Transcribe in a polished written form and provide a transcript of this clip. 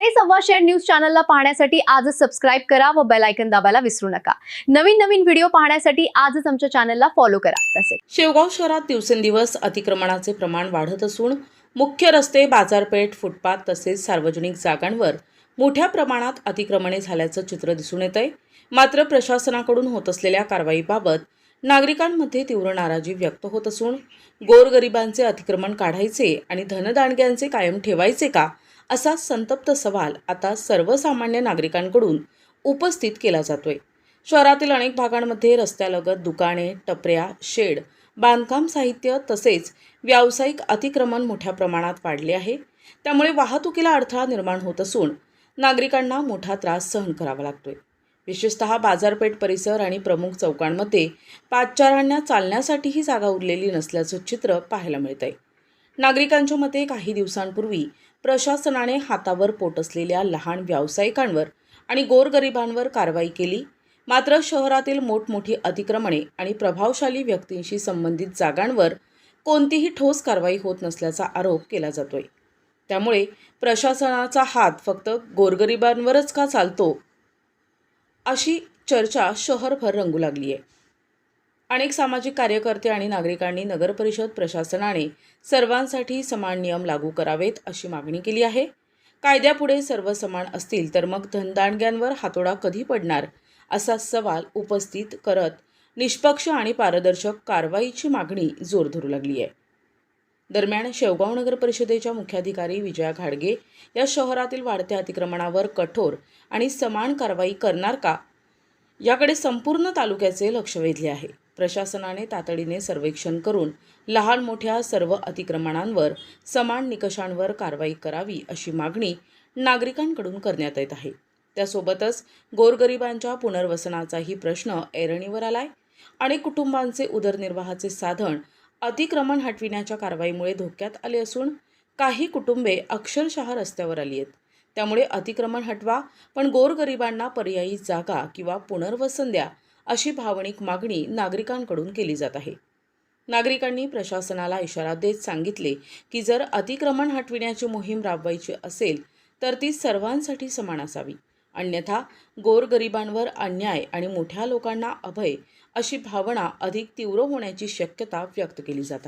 हे संवाद न्यूज चॅनलला पाहण्यासाठी आजच सबस्क्राइब करा व बेल आयकॉन दाबायला विसरू नका। नवीन व्हिडिओ पाहण्यासाठी आजच आमच्या चॅनलला फॉलो करा। तसेच शेवगाव शहरात दिवसेंदिवस अतिक्रमणाचे प्रमाण वाढत असून मुख्य रस्ते, बाजारपेठ, फुटपाथ तसेच सार्वजनिक जागांवर मोठ्या प्रमाणात अतिक्रमणे झाल्याचं चित्र दिसून येतंय। मात्र प्रशासनाकडून होत असलेल्या कारवाईबाबत नागरिकांमध्ये तीव्र नाराजी व्यक्त होत असून गोरगरिबांचे अतिक्रमण काढायचे आणि धनदांडग्यांचे कायम ठेवायचे का, असा संतप्त सवाल आता सर्वसामान्य नागरिकांकडून उपस्थित केला जातोय। शहरातील अनेक भागांमध्ये रस्त्यालगत दुकाने, टपऱ्या, शेड, बांधकाम साहित्य तसेच व्यावसायिक अतिक्रमण मोठ्या प्रमाणात वाढले आहे। त्यामुळे वाहतुकीला अडथळा निर्माण होत असून नागरिकांना मोठा त्रास सहन करावा लागतोय। विशेषतः बाजारपेठ परिसर आणि प्रमुख चौकांमध्ये पादचाऱ्यांना चालण्यासाठीही जागा उरलेली नसल्याचं चित्र पाहायला मिळतंय। नागरिकांच्या मते काही दिवसांपूर्वी प्रशासनाने हातावर पोट असलेल्या लहान व्यावसायिकांवर आणि गोरगरिबांवर कारवाई केली, मात्र शहरातील मोठमोठी अतिक्रमणे आणि प्रभावशाली व्यक्तींशी संबंधित जागांवर कोणतीही ठोस कारवाई होत नसल्याचा आरोप केला जातोय। त्यामुळे प्रशासनाचा हात फक्त गोरगरिबांवरच का चालतो, अशी चर्चा शहरभर रंगू लागली आहे। अनेक सामाजिक कार्यकर्ते आणि नागरिकांनी नगरपरिषद प्रशासनाने सर्वांसाठी समान नियम लागू करावेत अशी मागणी केली आहे। कायद्यापुढे सर्व समान असतील तर मग धनदांडग्यांवर हातोडा कधी पडणार, असा सवाल उपस्थित करत निष्पक्ष आणि पारदर्शक कारवाईची मागणी जोर धरू लागली आहे। दरम्यान शेवगाव नगर परिषदेच्या मुख्याधिकारी विजया घाडगे या शहरातील वाढत्या अतिक्रमणावर कठोर आणि समान कारवाई करणार का, याकडे संपूर्ण तालुक्याचे लक्ष वेधले आहे। प्रशासनाने तातडीने सर्वेक्षण करून लहान मोठ्या सर्व अतिक्रमणांवर समान निकषांवर कारवाई करावी अशी मागणी नागरिकांकडून करण्यात येत आहे। त्यासोबतच गोरगरिबांच्या पुनर्वसनाचाही प्रश्न ऐरणीवर आलाय। अनेक कुटुंबांचे उदरनिर्वाहाचे साधन अतिक्रमण हटविण्याच्या कारवाईमुळे धोक्यात आले असून काही कुटुंबे अक्षरशः रस्त्यावर आली आहेत। त्यामुळे अतिक्रमण हटवा, पण गोरगरिबांना पर्यायी जागा किंवा पुनर्वसन द्या, अशी भावनिक मागणी नागरिकांकडून केली जात आहे। नागरिकांनी प्रशासनाला इशारा देत सांगितले की जर अतिक्रमण हटविण्याची मोहीम राबवायची असेल तर ती सर्वांसाठी समान असावी, अन्यथा गोरगरिबांवर अन्याय आणि मोठ्या लोकांना अभय अशी भावना अधिक तीव्र होण्याची शक्यता व्यक्त केली जात आहे।